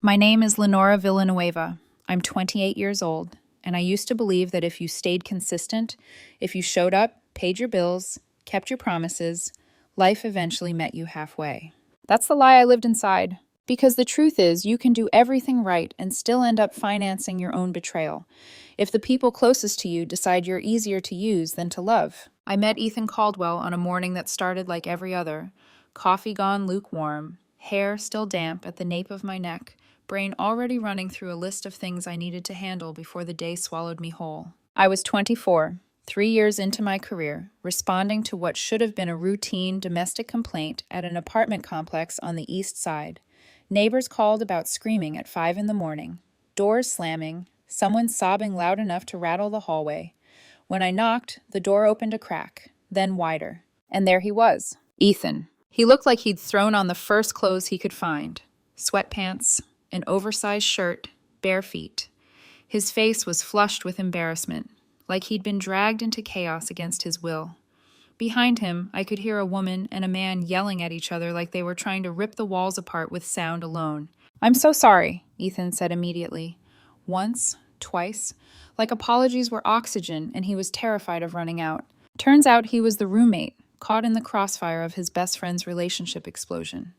My name is Lenora Villanueva. I'm 28 years old, and I used to believe that if you stayed consistent, if you showed up, paid your bills, kept your promises, life eventually met you halfway. That's the lie I lived inside. Because the truth is, you can do everything right and still end up financing your own betrayal. If the people closest to you decide you're easier to use than to love. I met Ethan Caldwell on a morning that started like every other. Coffee gone lukewarm, hair still damp at the nape of my neck, brain already running through a list of things I needed to handle before the day swallowed me whole. I was 24, 3 years into my career, responding to what should have been a routine domestic complaint at an apartment complex on the east side. Neighbors called about screaming at 5 in the morning, doors slamming, someone sobbing loud enough to rattle the hallway. When I knocked, the door opened a crack, then wider. And there he was, Ethan. He looked like he'd thrown on the first clothes he could find. Sweatpants, an oversized shirt, bare feet. His face was flushed with embarrassment, like he'd been dragged into chaos against his will. Behind him, I could hear a woman and a man yelling at each other like they were trying to rip the walls apart with sound alone. "I'm so sorry," Ethan said immediately. Once, twice, like apologies were oxygen and he was terrified of running out. Turns out he was the roommate, caught in the crossfire of his best friend's relationship explosion.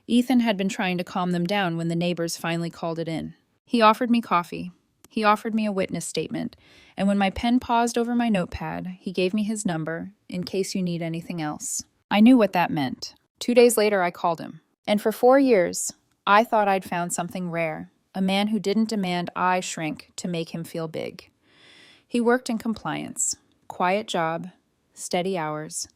Ethan had been trying to calm them down when the neighbors finally called it in. He offered me coffee. He offered me a witness statement, and when my pen paused over my notepad, he gave me his number, in case you need anything else. I knew what that meant. 2 days later, I called him. And for 4 years, I thought I'd found something rare, a man who didn't demand I shrink to make him feel big. He worked in compliance, quiet job, steady hours.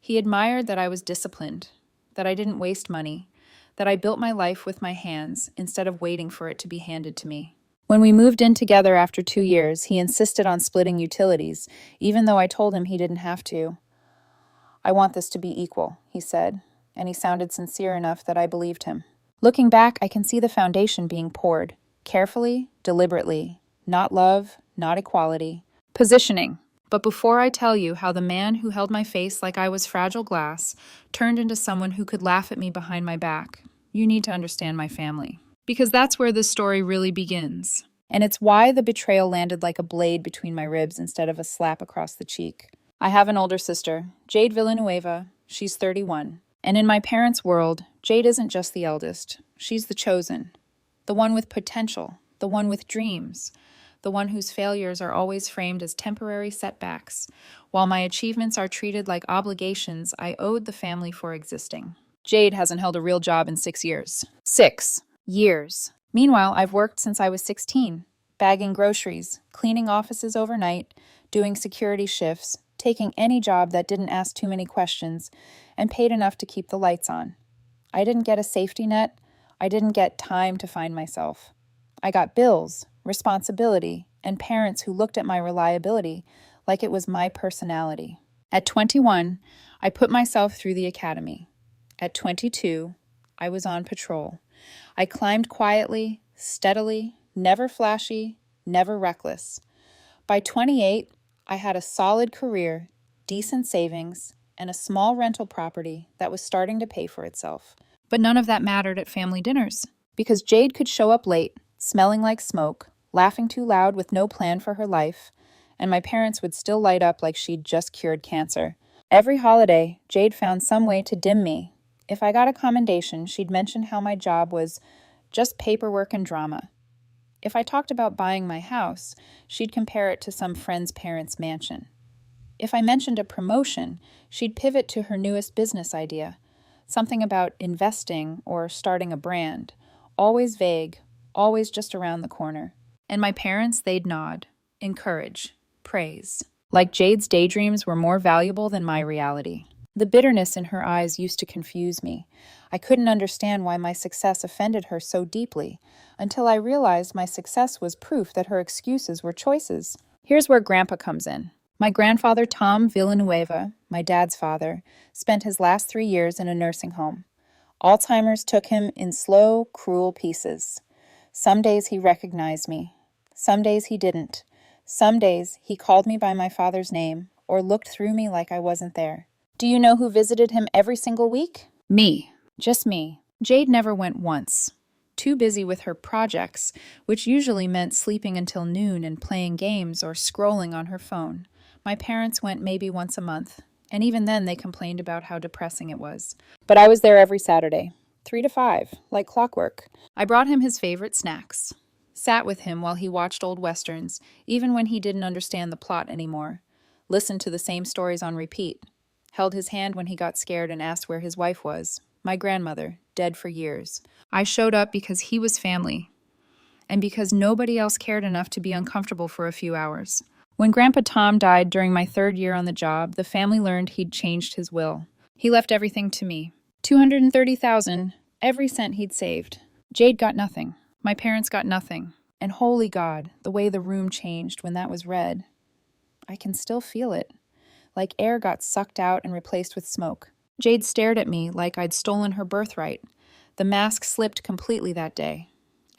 He admired that I was disciplined, that I didn't waste money, that I built my life with my hands instead of waiting for it to be handed to me. When we moved in together after 2 years, he insisted on splitting utilities, even though I told him he didn't have to. "I want this to be equal," he said, and he sounded sincere enough that I believed him. Looking back, I can see the foundation being poured, carefully, deliberately, not love, not equality, positioning. But before I tell you how the man who held my face like I was fragile glass turned into someone who could laugh at me behind my back, you need to understand my family. Because that's where this story really begins. And it's why the betrayal landed like a blade between my ribs instead of a slap across the cheek. I have an older sister, Jade Villanueva. She's 31. And in my parents' world, Jade isn't just the eldest. She's the chosen. The one with potential. The one with dreams. The one whose failures are always framed as temporary setbacks, while my achievements are treated like obligations I owed the family for existing. Jade hasn't held a real job in 6 years. 6 years. Meanwhile, I've worked since I was 16, bagging groceries, cleaning offices overnight, doing security shifts, taking any job that didn't ask too many questions, and paid enough to keep the lights on. I didn't get a safety net. I didn't get time to find myself. I got bills, responsibility, and parents who looked at my reliability like it was my personality. At 21, I put myself through the academy. At 22, I was on patrol. I climbed quietly, steadily, never flashy, never reckless. By 28, I had a solid career, decent savings, and a small rental property that was starting to pay for itself. But none of that mattered at family dinners, because Jade could show up late, smelling like smoke, laughing too loud with no plan for her life, and my parents would still light up like she'd just cured cancer. Every holiday, Jade found some way to dim me. If I got a commendation, she'd mention how my job was just paperwork and drama. If I talked about buying my house, she'd compare it to some friend's parents' mansion. If I mentioned a promotion, she'd pivot to her newest business idea, something about investing or starting a brand, always vague, always just around the corner. And my parents, they'd nod, encourage, praise, like Jade's daydreams were more valuable than my reality. The bitterness in her eyes used to confuse me. I couldn't understand why my success offended her so deeply, until I realized my success was proof that her excuses were choices. Here's where Grandpa comes in. My grandfather, Tom Villanueva, my dad's father, spent his last 3 years in a nursing home. Alzheimer's took him in slow, cruel pieces. Some days he recognized me. Some days he didn't. Some days he called me by my father's name or looked through me like I wasn't there. Do you know who visited him every single week? Me. Just me. Jade never went once. too busy with her projects, which usually meant sleeping until noon and playing games or scrolling on her phone. My parents went maybe once a month, and even then they complained about how depressing it was. But I was there every Saturday, 3 to 5, like clockwork. I brought him his favorite snacks, sat with him while he watched old westerns, even when he didn't understand the plot anymore, listened to the same stories on repeat, held his hand when he got scared and asked where his wife was, my grandmother, dead for years. I showed up because he was family, and because nobody else cared enough to be uncomfortable for a few hours. When Grandpa Tom died during my 3rd year on the job, the family learned he'd changed his will. He left everything to me. $230,000, every cent he'd saved. Jade got nothing. My parents got nothing. And holy God, the way the room changed when that was read. I can still feel it. Like air got sucked out and replaced with smoke. Jade stared at me like I'd stolen her birthright. The mask slipped completely that day.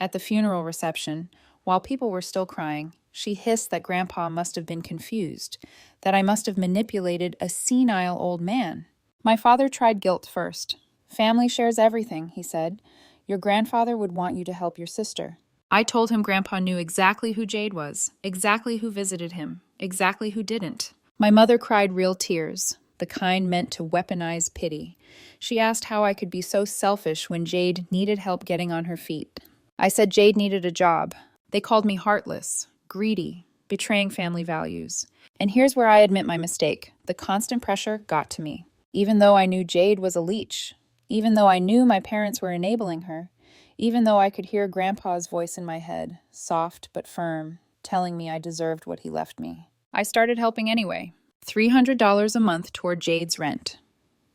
At the funeral reception, while people were still crying, she hissed that Grandpa must have been confused, that I must have manipulated a senile old man. My father tried guilt first. Family shares everything, he said. Your grandfather would want you to help your sister. I told him Grandpa knew exactly who Jade was, exactly who visited him, exactly who didn't. My mother cried real tears, the kind meant to weaponize pity. She asked how I could be so selfish when Jade needed help getting on her feet. I said Jade needed a job. They called me heartless, greedy, betraying family values. And here's where I admit my mistake. The constant pressure got to me. Even though I knew Jade was a leech, even though I knew my parents were enabling her, even though I could hear Grandpa's voice in my head, soft but firm, telling me I deserved what he left me. I started helping anyway. $300 a month toward Jade's rent.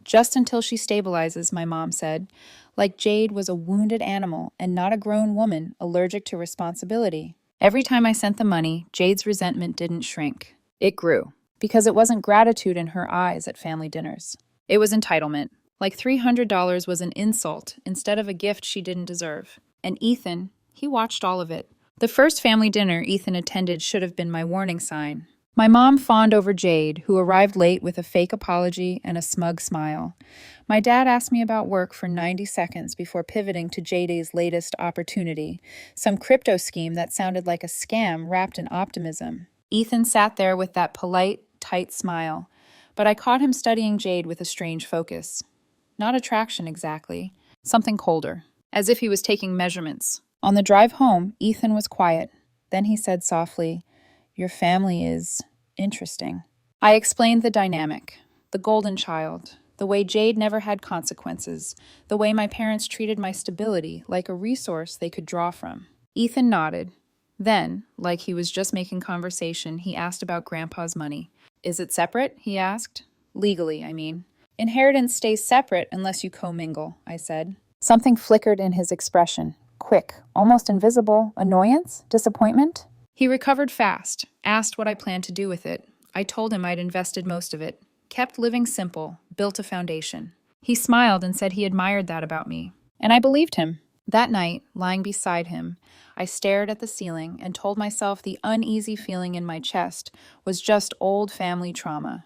Just until she stabilizes, my mom said, like Jade was a wounded animal and not a grown woman allergic to responsibility. Every time I sent the money, Jade's resentment didn't shrink. It grew, because it wasn't gratitude in her eyes at family dinners. It was entitlement. Like $300 was an insult instead of a gift she didn't deserve. And Ethan, he watched all of it. The first family dinner Ethan attended should have been my warning sign. My mom fawned over Jade, who arrived late with a fake apology and a smug smile. My dad asked me about work for 90 seconds before pivoting to Jade's latest opportunity, some crypto scheme that sounded like a scam wrapped in optimism. Ethan sat there with that polite, tight smile, but I caught him studying Jade with a strange focus. Not attraction exactly, something colder, as if he was taking measurements. On the drive home, Ethan was quiet. Then he said softly, "Your family is interesting." I explained the dynamic, the golden child, the way Jade never had consequences, the way my parents treated my stability like a resource they could draw from. Ethan nodded. Then, like he was just making conversation, he asked about Grandpa's money. "Is it separate?" he asked. "Legally, I mean." "Inheritance stays separate unless you commingle," I said. Something flickered in his expression. Quick, almost invisible, annoyance? Disappointment? He recovered fast, asked what I planned to do with it. I told him I'd invested most of it. Kept living simple, built a foundation. He smiled and said he admired that about me. And I believed him. That night, lying beside him, I stared at the ceiling and told myself the uneasy feeling in my chest was just old family trauma.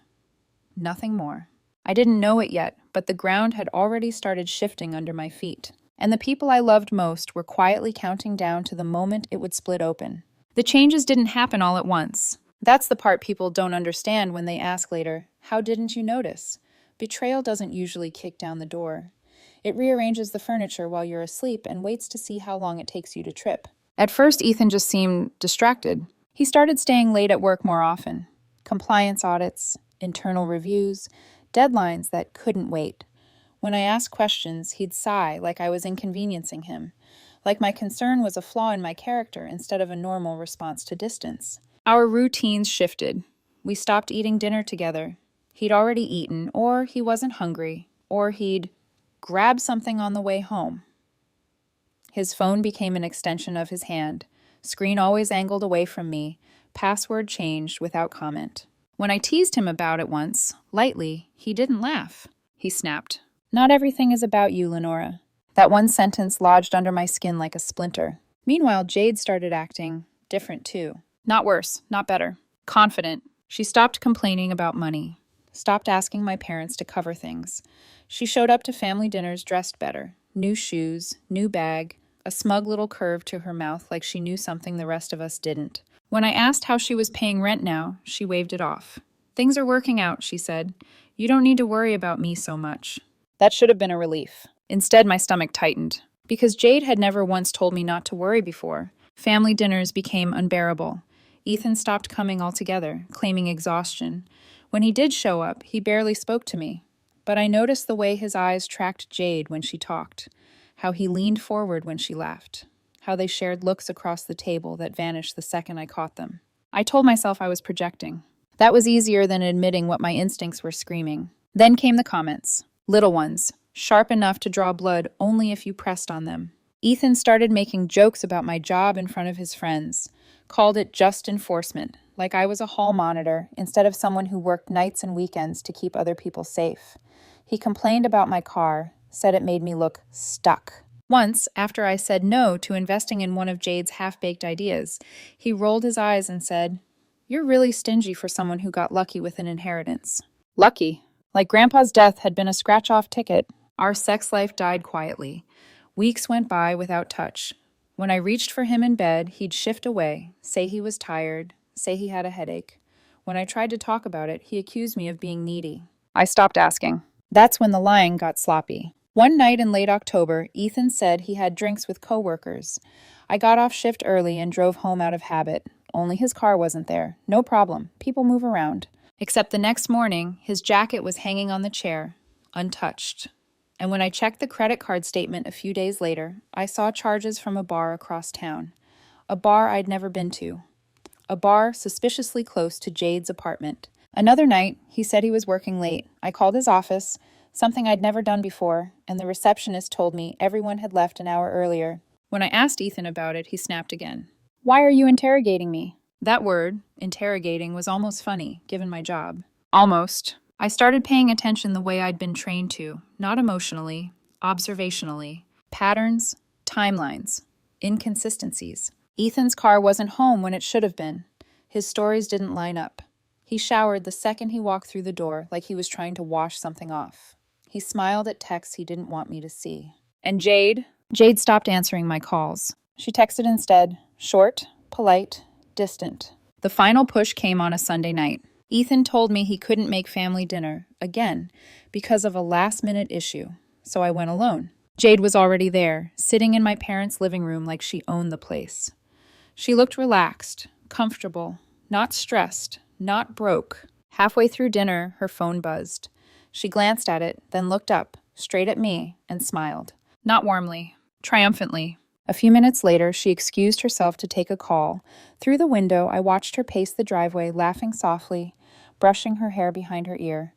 Nothing more. I didn't know it yet, but the ground had already started shifting under my feet. And the people I loved most were quietly counting down to the moment it would split open. The changes didn't happen all at once. That's the part people don't understand when they ask later, "How didn't you notice?" Betrayal doesn't usually kick down the door. It rearranges the furniture while you're asleep and waits to see how long it takes you to trip. At first, Ethan just seemed distracted. He started staying late at work more often. Compliance audits, internal reviews, deadlines that couldn't wait. When I asked questions, he'd sigh like I was inconveniencing him, like my concern was a flaw in my character instead of a normal response to distance. Our routines shifted. We stopped eating dinner together. He'd already eaten, or he wasn't hungry, or he'd grab something on the way home. His phone became an extension of his hand, screen always angled away from me, password changed without comment. When I teased him about it once, lightly, he didn't laugh. He snapped. "Not everything is about you, Lenora." That one sentence lodged under my skin like a splinter. Meanwhile, Jade started acting different too. Not worse, not better. Confident. She stopped complaining about money. Stopped asking my parents to cover things. She showed up to family dinners dressed better. New shoes, new bag, a smug little curve to her mouth like she knew something the rest of us didn't. When I asked how she was paying rent now, she waved it off. "Things are working out," she said. "You don't need to worry about me so much." That should have been a relief. Instead, my stomach tightened. Because Jade had never once told me not to worry before. Family dinners became unbearable. Ethan stopped coming altogether, claiming exhaustion. When he did show up, he barely spoke to me. But I noticed the way his eyes tracked Jade when she talked, how he leaned forward when she laughed, how they shared looks across the table that vanished the second I caught them. I told myself I was projecting. That was easier than admitting what my instincts were screaming. Then came the comments. Little ones, sharp enough to draw blood only if you pressed on them. Ethan started making jokes about my job in front of his friends, called it just enforcement, like I was a hall monitor instead of someone who worked nights and weekends to keep other people safe. He complained about my car, said it made me look stuck. Once, after I said no to investing in one of Jade's half-baked ideas, he rolled his eyes and said, "You're really stingy for someone who got lucky with an inheritance." Lucky. Like Grandpa's death had been a scratch-off ticket. Our sex life died quietly. Weeks went by without touch. When I reached for him in bed, he'd shift away, say he was tired, say he had a headache. When I tried to talk about it, he accused me of being needy. I stopped asking. That's when the lying got sloppy. One night in late October, Ethan said he had drinks with coworkers. I got off shift early and drove home out of habit. Only his car wasn't there. No problem. People move around. Except the next morning, his jacket was hanging on the chair, untouched. And when I checked the credit card statement a few days later, I saw charges from a bar across town. A bar I'd never been to. A bar suspiciously close to Jade's apartment. Another night, he said he was working late. I called his office, something I'd never done before, and the receptionist told me everyone had left an hour earlier. When I asked Ethan about it, he snapped again. "Why are you interrogating me?" That word, interrogating, was almost funny, given my job. Almost. I started paying attention the way I'd been trained to, not emotionally, observationally. Patterns, timelines, inconsistencies. Ethan's car wasn't home when it should have been. His stories didn't line up. He showered the second he walked through the door, like he was trying to wash something off. He smiled at texts he didn't want me to see. And Jade? Jade stopped answering my calls. She texted instead, short, polite, distant. The final push came on a Sunday night. Ethan told me he couldn't make family dinner, again, because of a last-minute issue, so I went alone. Jade was already there, sitting in my parents' living room like she owned the place. She looked relaxed, comfortable, not stressed, not broke. Halfway through dinner, her phone buzzed. She glanced at it, then looked up, straight at me, and smiled. Not warmly, triumphantly. A few minutes later, she excused herself to take a call. Through the window, I watched her pace the driveway, laughing softly, brushing her hair behind her ear,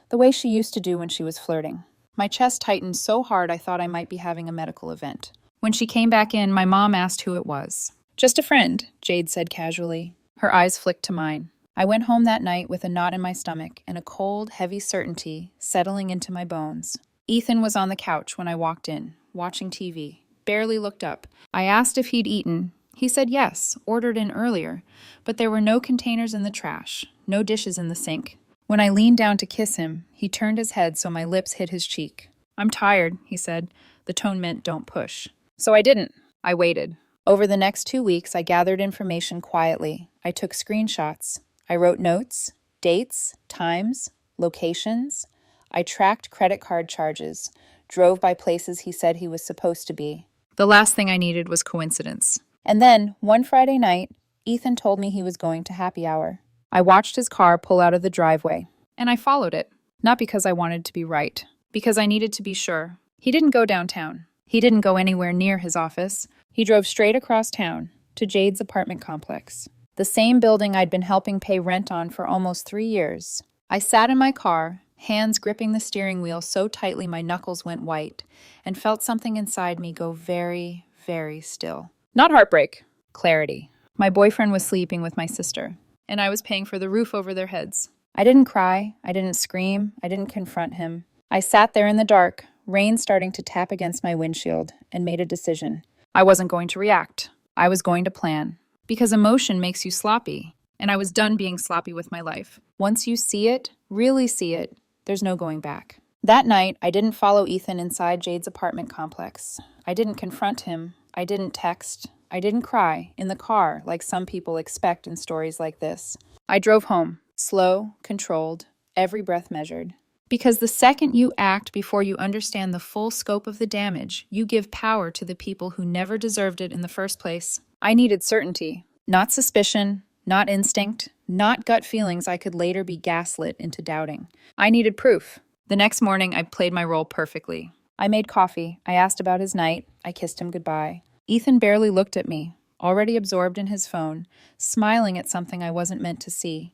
the way she used to do when she was flirting. My chest tightened so hard I thought I might be having a medical event. When she came back in, my mom asked who it was. "Just a friend," Jade said casually. Her eyes flicked to mine. I went home that night with a knot in my stomach and a cold, heavy certainty settling into my bones. Ethan was on the couch when I walked in, watching TV. Barely looked up. I asked if he'd eaten. He said yes, ordered in earlier, but there were no containers in the trash, no dishes in the sink. When I leaned down to kiss him, he turned his head so my lips hit his cheek. "I'm tired," he said. The tone meant don't push. So I didn't. I waited. Over the next 2 weeks, I gathered information quietly. I took screenshots. I wrote notes, dates, times, locations. I tracked credit card charges, drove by places he said he was supposed to be. The last thing I needed was coincidence. And then, one Friday night, Ethan told me he was going to happy hour. I watched his car pull out of the driveway, and I followed it. Not because I wanted to be right, because I needed to be sure. He didn't go downtown. He didn't go anywhere near his office. He drove straight across town, to Jade's apartment complex. The same building I'd been helping pay rent on for almost 3 years. I sat in my car, hands gripping the steering wheel so tightly my knuckles went white, and felt something inside me go very, very still. Not heartbreak, clarity. My boyfriend was sleeping with my sister, and I was paying for the roof over their heads. I didn't cry, I didn't scream, I didn't confront him. I sat there in the dark, rain starting to tap against my windshield, and made a decision. I wasn't going to react. I was going to plan. Because emotion makes you sloppy, and I was done being sloppy with my life. Once you see it, really see it, there's no going back. That night, I didn't follow Ethan inside Jade's apartment complex. I didn't confront him. I didn't text. I didn't cry in the car like some people expect in stories like this. I drove home, slow, controlled, every breath measured. Because the second you act before you understand the full scope of the damage, you give power to the people who never deserved it in the first place. I needed certainty, not suspicion, not instinct, not gut feelings I could later be gaslit into doubting. I needed proof. The next morning, I played my role perfectly. I made coffee. I asked about his night. I kissed him goodbye. Ethan barely looked at me, already absorbed in his phone, smiling at something I wasn't meant to see.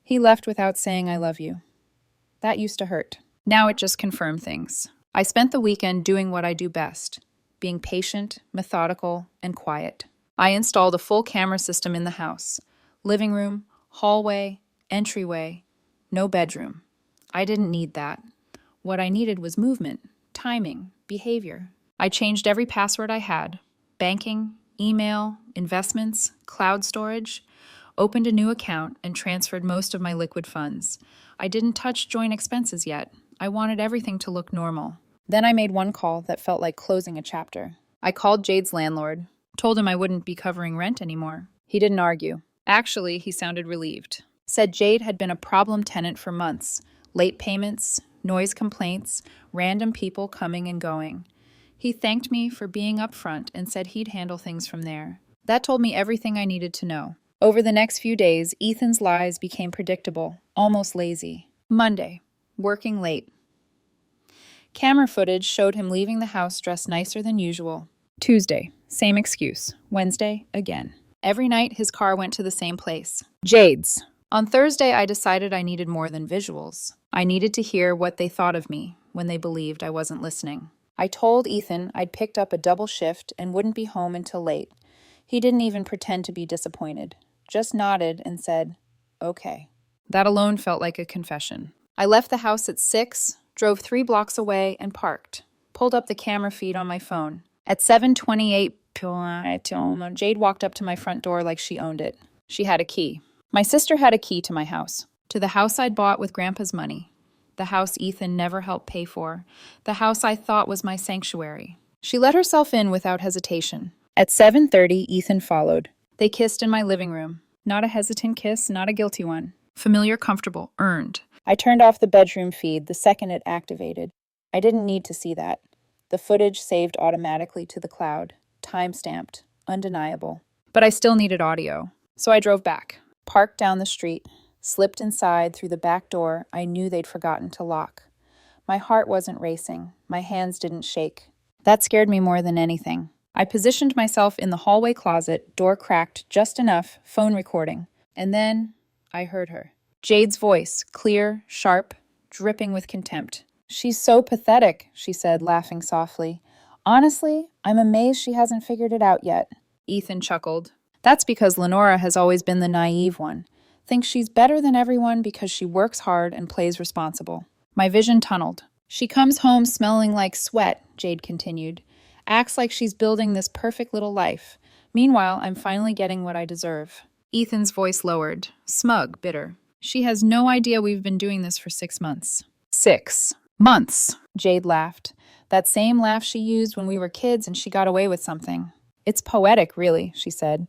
He left without saying I love you. That used to hurt. Now it just confirmed things. I spent the weekend doing what I do best, being patient, methodical, and quiet. I installed a full camera system in the house. Living room, hallway, entryway, no bedroom. I didn't need that. What I needed was movement, timing, behavior. I changed every password I had. Banking, email, investments, cloud storage. Opened a new account and transferred most of my liquid funds. I didn't touch joint expenses yet. I wanted everything to look normal. Then I made one call that felt like closing a chapter. I called Jade's landlord, told him I wouldn't be covering rent anymore. He didn't argue. Actually, he sounded relieved. Said Jade had been a problem tenant for months. Late payments, noise complaints, random people coming and going. He thanked me for being upfront and said he'd handle things from there. That told me everything I needed to know. Over the next few days, Ethan's lies became predictable, almost lazy. Monday, working late. Camera footage showed him leaving the house dressed nicer than usual. Tuesday, same excuse. Wednesday, again. Every night, his car went to the same place. Jade's. On Thursday, I decided I needed more than visuals. I needed to hear what they thought of me when they believed I wasn't listening. I told Ethan I'd picked up a double shift and wouldn't be home until late. He didn't even pretend to be disappointed. Just nodded and said, okay. That alone felt like a confession. I left the house at 6, drove 3 blocks away, and parked. Pulled up the camera feed on my phone. At 7:28 p.m., Jade walked up to my front door like she owned it. She had a key. My sister had a key to my house. To the house I'd bought with Grandpa's money. The house Ethan never helped pay for. The house I thought was my sanctuary. She let herself in without hesitation. At 7:30, Ethan followed. They kissed in my living room. Not a hesitant kiss, not a guilty one. Familiar, comfortable, earned. I turned off the bedroom feed the second it activated. I didn't need to see that. The footage saved automatically to the cloud. Time-stamped. Undeniable. But I still needed audio. So I drove back. Parked down the street. Slipped inside through the back door I knew they'd forgotten to lock. My heart wasn't racing. My hands didn't shake. That scared me more than anything. I positioned myself in the hallway closet, door cracked just enough, phone recording. And then I heard her. Jade's voice, clear, sharp, dripping with contempt. She's so pathetic, she said, laughing softly. Honestly, I'm amazed she hasn't figured it out yet. Ethan chuckled. That's because Lenora has always been the naive one. Thinks she's better than everyone because she works hard and plays responsible. My vision tunneled. She comes home smelling like sweat, Jade continued. Acts like she's building this perfect little life. Meanwhile, I'm finally getting what I deserve. Ethan's voice lowered, smug, bitter. She has no idea we've been doing this for 6 months. 6 months, Jade laughed. That same laugh she used when we were kids and she got away with something. It's poetic, really, she said.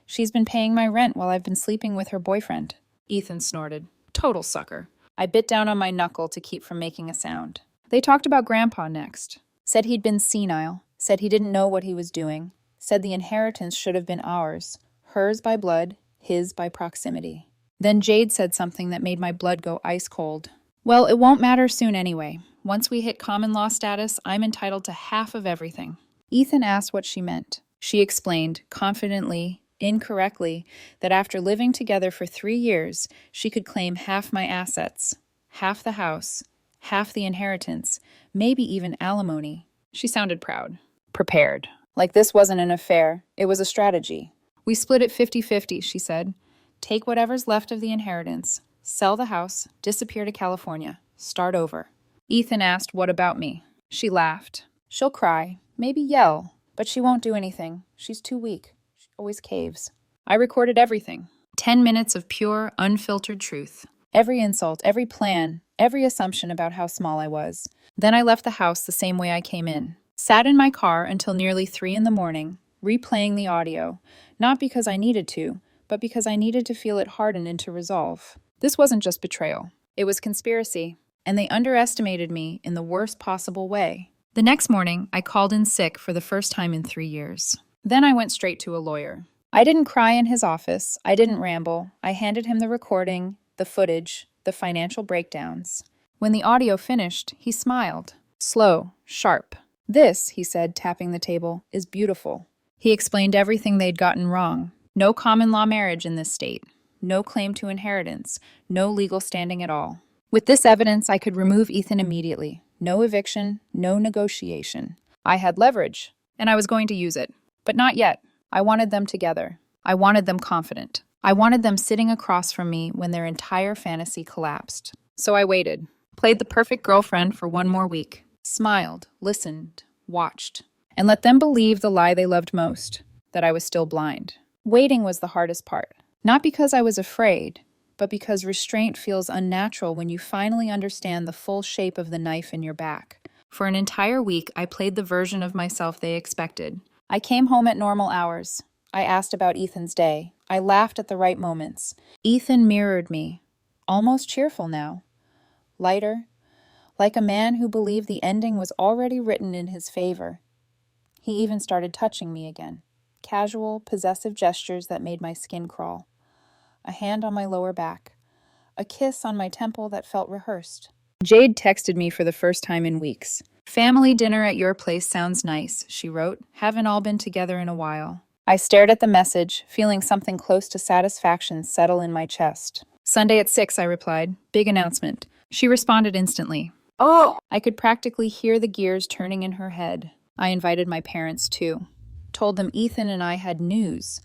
She's been paying my rent while I've been sleeping with her boyfriend. Ethan snorted. Total sucker. I bit down on my knuckle to keep from making a sound. They talked about Grandpa next. Said he'd been senile. Said he didn't know what he was doing. Said the inheritance should have been ours. Hers by blood, his by proximity. Then Jade said something that made my blood go ice cold. Well, it won't matter soon anyway. Once we hit common law status, I'm entitled to half of everything. Ethan asked what she meant. She explained, confidently, incorrectly, that after living together for 3 years, she could claim half my assets, half the house, half the inheritance, maybe even alimony. She sounded proud. Prepared. Like this wasn't an affair. It was a strategy. We split it 50-50, she said. Take whatever's left of the inheritance, sell the house, disappear to California, start over. Ethan asked, what about me? She laughed. She'll cry, maybe yell, but she won't do anything. She's too weak. She always caves. I recorded everything. 10 minutes of pure, unfiltered truth. Every insult, every plan, every assumption about how small I was. Then I left the house the same way I came in. Sat in my car until nearly 3 in the morning, replaying the audio, not because I needed to, but because I needed to feel it harden into resolve. This wasn't just betrayal, it was conspiracy, and they underestimated me in the worst possible way. The next morning, I called in sick for the first time in 3 years. Then I went straight to a lawyer. I didn't cry in his office, I didn't ramble, I handed him the recording, the footage, the financial breakdowns. When the audio finished, he smiled. Slow, sharp. This, he said, tapping the table, is beautiful. He explained everything they'd gotten wrong. No common law marriage in this state. No claim to inheritance. No legal standing at all. With this evidence, I could remove Ethan immediately. No eviction, no negotiation. I had leverage, and I was going to use it. But not yet. I wanted them together. I wanted them confident. I wanted them sitting across from me when their entire fantasy collapsed. So I waited, played the perfect girlfriend for one more week, smiled, listened, watched, and let them believe the lie they loved most, that I was still blind. Waiting was the hardest part. Not because I was afraid, but because restraint feels unnatural when you finally understand the full shape of the knife in your back. For an entire week, I played the version of myself they expected. I came home at normal hours. I asked about Ethan's day. I laughed at the right moments. Ethan mirrored me, almost cheerful now. Lighter, like a man who believed the ending was already written in his favor. He even started touching me again. Casual, possessive gestures that made my skin crawl. A hand on my lower back. A kiss on my temple that felt rehearsed. Jade texted me for the first time in weeks. "Family dinner at your place sounds nice," she wrote. "Haven't all been together in a while." I stared at the message, feeling something close to satisfaction settle in my chest. "Sunday at 6, I replied. "Big announcement." She responded instantly. "Oh!" I could practically hear the gears turning in her head. I invited my parents, too. Told them Ethan and I had news.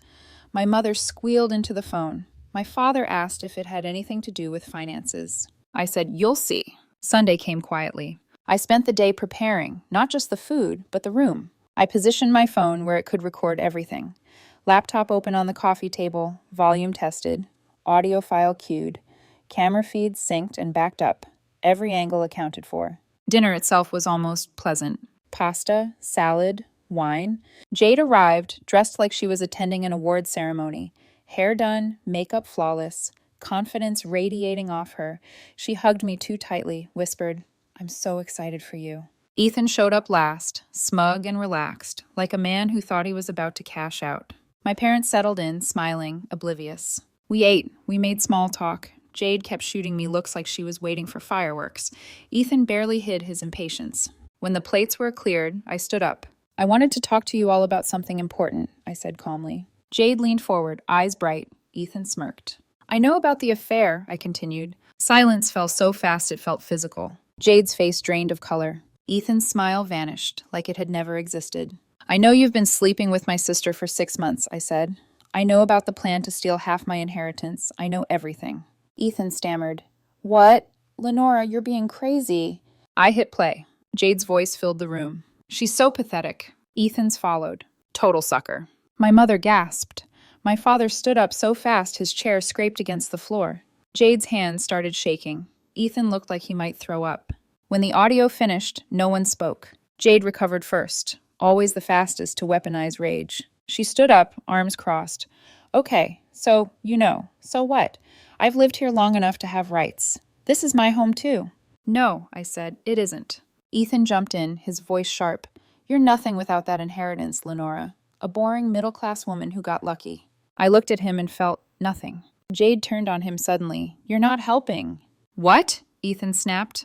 My mother squealed into the phone. My father asked if it had anything to do with finances. I said, "You'll see." Sunday came quietly. I spent the day preparing, not just the food, but the room. I positioned my phone where it could record everything. Laptop open on the coffee table, volume tested, audio file queued, camera feeds synced and backed up, every angle accounted for. Dinner itself was almost pleasant. Pasta, salad, wine. Jade arrived, dressed like she was attending an award ceremony. Hair done, makeup flawless, confidence radiating off her. She hugged me too tightly, whispered, "I'm so excited for you." Ethan showed up last, smug and relaxed, like a man who thought he was about to cash out. My parents settled in, smiling, oblivious. We ate, we made small talk. Jade kept shooting me looks like she was waiting for fireworks. Ethan barely hid his impatience. When the plates were cleared, I stood up. "I wanted to talk to you all about something important," I said calmly. Jade leaned forward, eyes bright. Ethan smirked. "I know about the affair," I continued. Silence fell so fast it felt physical. Jade's face drained of color. Ethan's smile vanished, like it had never existed. "I know you've been sleeping with my sister for 6 months," I said. "I know about the plan to steal half my inheritance. I know everything." Ethan stammered. "What? Lenora, you're being crazy." I hit play. Jade's voice filled the room. "She's so pathetic." Ethan's followed. "Total sucker." My mother gasped. My father stood up so fast his chair scraped against the floor. Jade's hands started shaking. Ethan looked like he might throw up. When the audio finished, no one spoke. Jade recovered first, always the fastest to weaponize rage. She stood up, arms crossed. "Okay, so what? I've lived here long enough to have rights. This is my home too." "No," I said, "it isn't." Ethan jumped in, his voice sharp. "You're nothing without that inheritance, Lenora. A boring middle-class woman who got lucky." I looked at him and felt nothing. Jade turned on him suddenly. "You're not helping." "What?" Ethan snapped.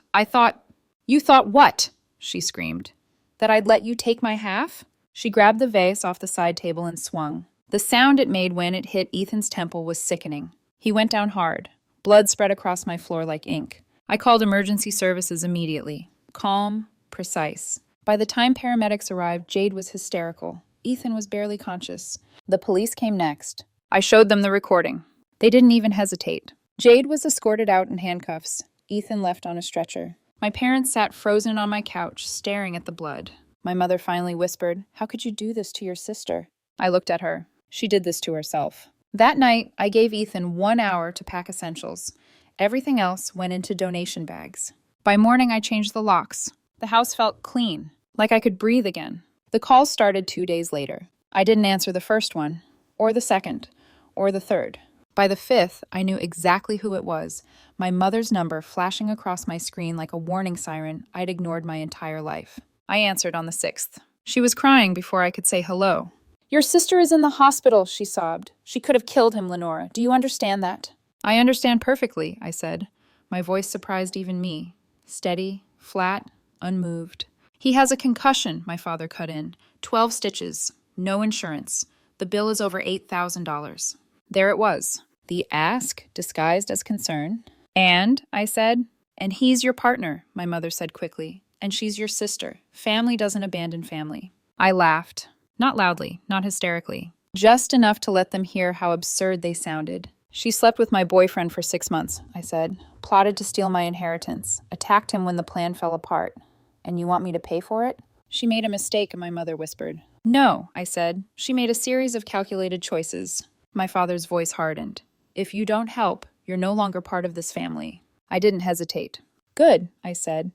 You thought what?" she screamed. "That I'd let you take my half?" She grabbed the vase off the side table and swung. The sound it made when it hit Ethan's temple was sickening. He went down hard. Blood spread across my floor like ink. I called emergency services immediately. Calm, precise. By the time paramedics arrived, Jade was hysterical. Ethan was barely conscious. The police came next. I showed them the recording. They didn't even hesitate. Jade was escorted out in handcuffs. Ethan left on a stretcher. My parents sat frozen on my couch, staring at the blood. My mother finally whispered, "How could you do this to your sister?" I looked at her. She did this to herself. That night, I gave Ethan 1 hour to pack essentials. Everything else went into donation bags. By morning, I changed the locks. The house felt clean, like I could breathe again. The calls started 2 days later. I didn't answer the first one, or the second, or the third. By the fifth, I knew exactly who it was, my mother's number flashing across my screen like a warning siren I'd ignored my entire life. I answered on the sixth. She was crying before I could say hello. "Your sister is in the hospital," she sobbed. "She could have killed him, Lenora. Do you understand that?" "I understand perfectly," I said. My voice surprised even me. Steady, flat, unmoved. "He has a concussion," my father cut in. 12 stitches. No insurance. The bill is over $8,000. There it was. The ask disguised as concern. "And," I said. "And he's your partner," my mother said quickly. "And she's your sister. Family doesn't abandon family." I laughed. Not loudly, not hysterically. Just enough to let them hear how absurd they sounded. "She slept with my boyfriend for 6 months," I said. "Plotted to steal my inheritance. Attacked him when the plan fell apart. And you want me to pay for it?" "She made a mistake," my mother whispered. "No," I said. "She made a series of calculated choices." My father's voice hardened. "If you don't help, you're no longer part of this family." I didn't hesitate. "Good," I said.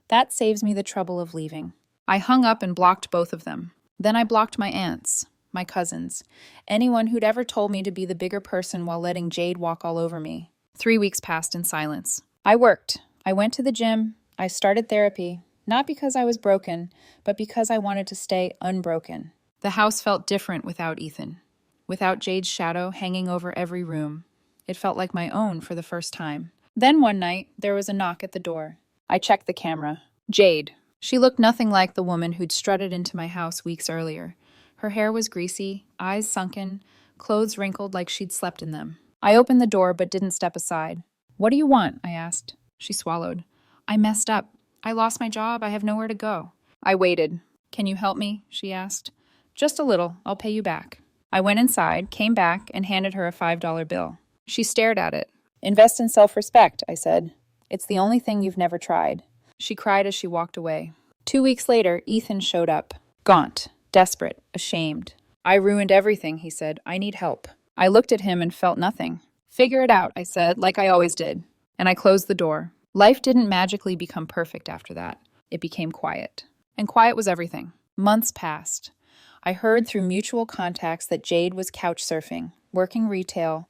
"That saves me the trouble of leaving." I hung up and blocked both of them. Then I blocked my aunts, my cousins, anyone who'd ever told me to be the bigger person while letting Jade walk all over me. 3 weeks passed in silence. I worked. I went to the gym. I started therapy, not because I was broken, but because I wanted to stay unbroken. The house felt different without Ethan, without Jade's shadow hanging over every room. It felt like my own for the first time. Then one night, there was a knock at the door. I checked the camera. Jade. She looked nothing like the woman who'd strutted into my house weeks earlier. Her hair was greasy, eyes sunken, clothes wrinkled like she'd slept in them. I opened the door but didn't step aside. "What do you want?" I asked. She swallowed. "I messed up. I lost my job. I have nowhere to go." I waited. "Can you help me?" she asked. "Just a little. I'll pay you back." I went inside, came back, and handed her a $5 bill. She stared at it. "Invest in self-respect," I said. "It's the only thing you've never tried." She cried as she walked away. 2 weeks later, Ethan showed up. Gaunt, desperate, ashamed. "I ruined everything," he said. "I need help." I looked at him and felt nothing. "Figure it out," I said, like I always did. And I closed the door. Life didn't magically become perfect after that. It became quiet. And quiet was everything. Months passed. I heard through mutual contacts that Jade was couch surfing, working retail,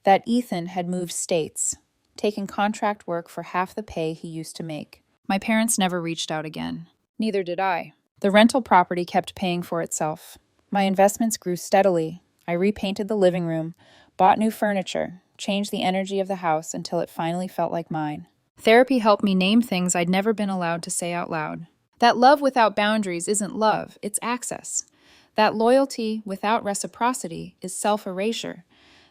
that Ethan had moved states, taking contract work for half the pay he used to make. My parents never reached out again. Neither did I. The rental property kept paying for itself. My investments grew steadily. I repainted the living room, bought new furniture, changed the energy of the house until it finally felt like mine. Therapy helped me name things I'd never been allowed to say out loud. That love without boundaries isn't love, it's access. That loyalty without reciprocity is self-erasure.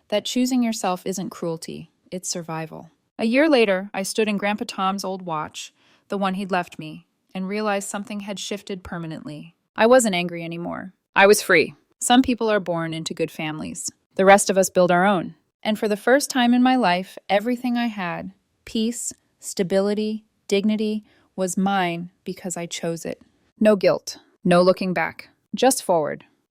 That choosing yourself isn't cruelty, it's survival. A year later, I stood in Grandpa Tom's old watch, the one he'd left me, and realized something had shifted permanently. I wasn't angry anymore. I was free. Some people are born into good families. The rest of us build our own. And for the first time in my life, everything I had, peace, stability, dignity, was mine because I chose it. No guilt, no looking back, just forward.